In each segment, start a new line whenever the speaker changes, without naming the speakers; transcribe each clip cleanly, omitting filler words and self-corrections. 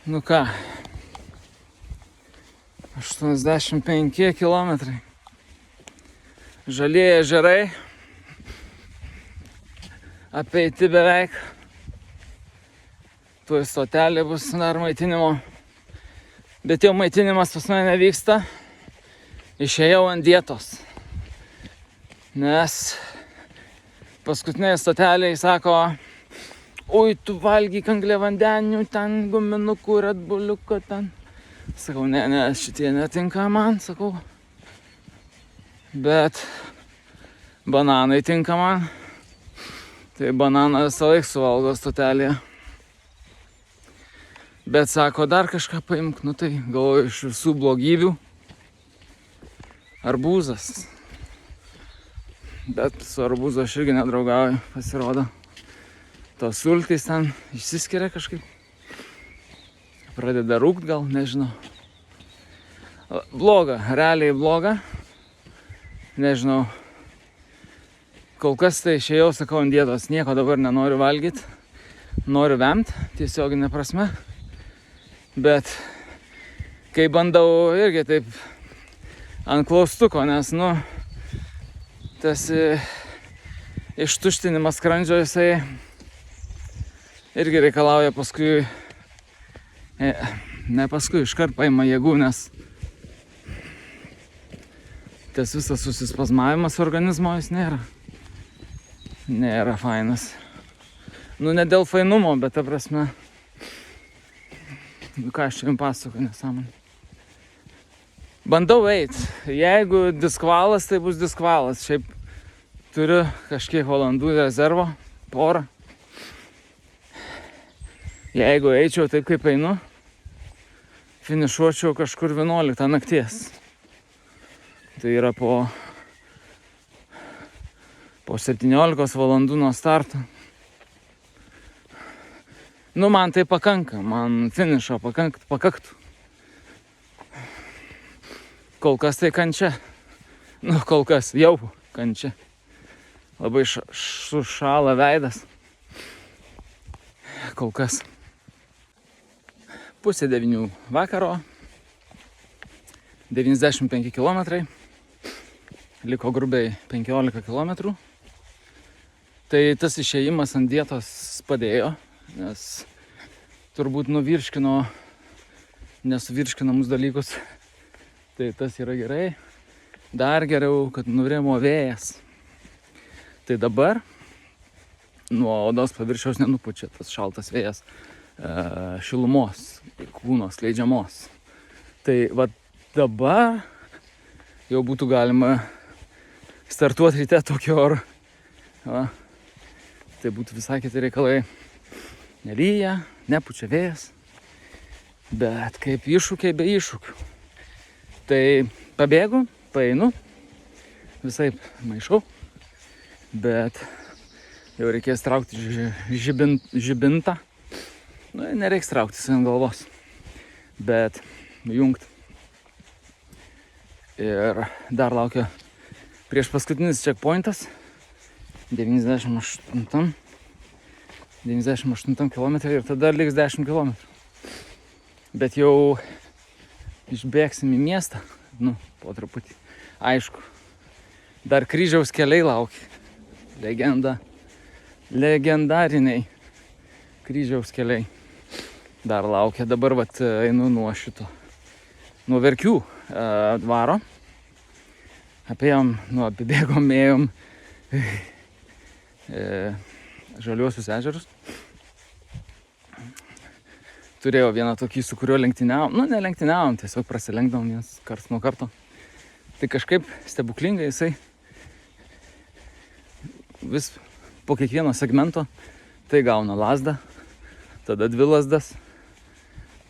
Nu ką, 85 kilometrai. Žalieji ežerai. Apeiti beveik. Tuoj stotelė bus dar maitinimo. Bet jau maitinimas pas mane nevyksta. Išėjau ant dietos. Nes paskutinėje stotelėje sako, oi, tu valgyk angliavandenių, ten guminukų, redbuliuko ten. Sakau, ne, šitie netinka man, sakau. Bet bananai tinka man. Tai bananą visą laik suvalgo stotelėje. Bet sako, dar kažką paimk, nu tai galvoju iš visų blogybių. Arbūzas. Bet su arbūzu aš irgi nedraugauju, pasirodo. Tos sultys ten išsiskiria kažkaip. Pradeda rūkt gal, nežinau. Bloga, realiai bloga. Nežinau. Kol kas tai išėjau, sakau, ant dietos, nieko dabar nenoriu valgyti. Noriu vemt, tiesioginė prasme. Bet kai bandau irgi taip ant klaustuko, nes, tas ištuštinimas skrandžio jisai irgi reikalauja paskui, iškart paima jėgų, nes tas visas susispazmavimas organizmo jis nėra fainas. Ne dėl fainumo, bet ta prasme, ką aš čia jums pasakoju, nesąmonė. Bandau eit. Jeigu diskvalas, tai bus diskvalas. Šiaip turiu kažkiek valandų rezervo, porą. Jeigu eičiau taip, kaip einu, finišuočiau kažkur 11 nakties. Tai yra po 17 valandų nuo starto. Man tai pakanka, man finišo pakaktų. Kol kas tai kančia. Kol kas jau kančia. Labai sušąla veidas. Kol kas. 8:30 vakaro. 95 kilometrai. Liko grubiai 15 kilometrų. Tai tas išėjimas ant dietos padėjo, nes turbūt nuvirškino nesuvirškinamus dalykus. Tai tas yra gerai. Dar geriau, kad nurimo vėjas. Tai dabar nuo odos paviršiaus nenupučia tas šaltas vėjas šilumos, kūno skleidžiamos. Tai va dabar jau būtų galima startuoti ryte tokio oro. Tai būtų visai kiti reikalai. Nelyja, nepučia vėjas. Bet kaip iššūkiai be iššūkių. Tai pabėgu, paeinu, visaip maišau. Bet jau reikės traukti žibintą. Nereiks traukti ant galvos. Bet jungti. Ir dar laukia prieš paskutinis checkpointas 98 kilometrai ir tada liks 10 kilometrų. Bet jau išbėgsim į miestą, po truputį. Aišku, dar kryžiaus keliai laukia. Legendariniai kryžiaus keliai dar laukia. Dabar einu nuo Verkių dvaro. Apibėgom, ėjom Žaliuosius ežerus. Turėjau vieną tokį, su kuriuo lenktyniavom. Nelenktyniavom, tiesiog prasilenkdavom vienas karts nuo karto. Tai kažkaip stebuklingai jisai vis po kiekvieno segmento tai gauna lazdą, tada 2 lazdas,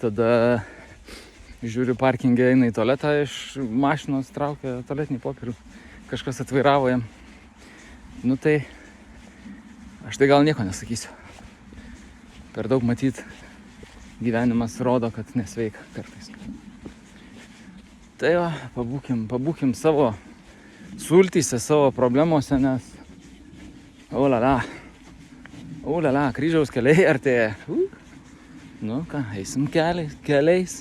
tada žiūriu parkingė, eina į tualetą, iš mašinos traukia tualetinį popierių, kažkas atvairavo jam. Tai aš tai gal nieko nesakysiu. Per daug matyt, gyvenimas rodo, kad nesveika kartais. Tai pabūkim savo sultyse, savo problemose, nes Ulala, kryžiaus keliai artėja. Nu ką, eisim keliais,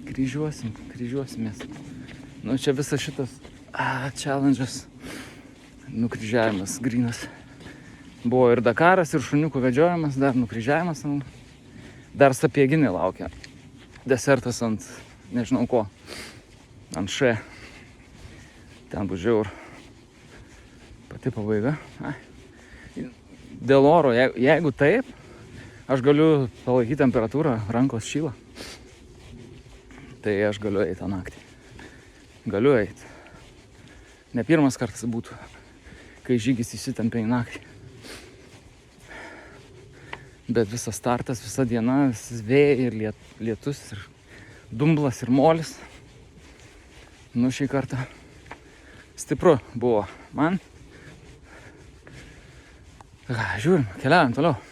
kryžiuosimės. Nu čia visas šitas challenge'as, nukryžiavimas grynas. Buvo ir Dakaras, ir šuniukų vedžiojimas, dar nukryžiavimas, dar Sapieginė laukia. Desertas ant, nežinau ko, ant š. Ten bus žiaur. Pati pabaiga. Dėl oro, jeigu taip, aš galiu palaikyti temperatūrą, rankos šyla. Tai aš galiu eiti tą naktį. Galiu eiti. Ne pirmas kartas būtų, kai žygis įsitempia į naktį. Bet visas startas, visa diena, visas vėjai ir lietus, ir dumblas, ir molis. Nu šį kartą stipru buvo man. Žiūrim, keliaujam toliau.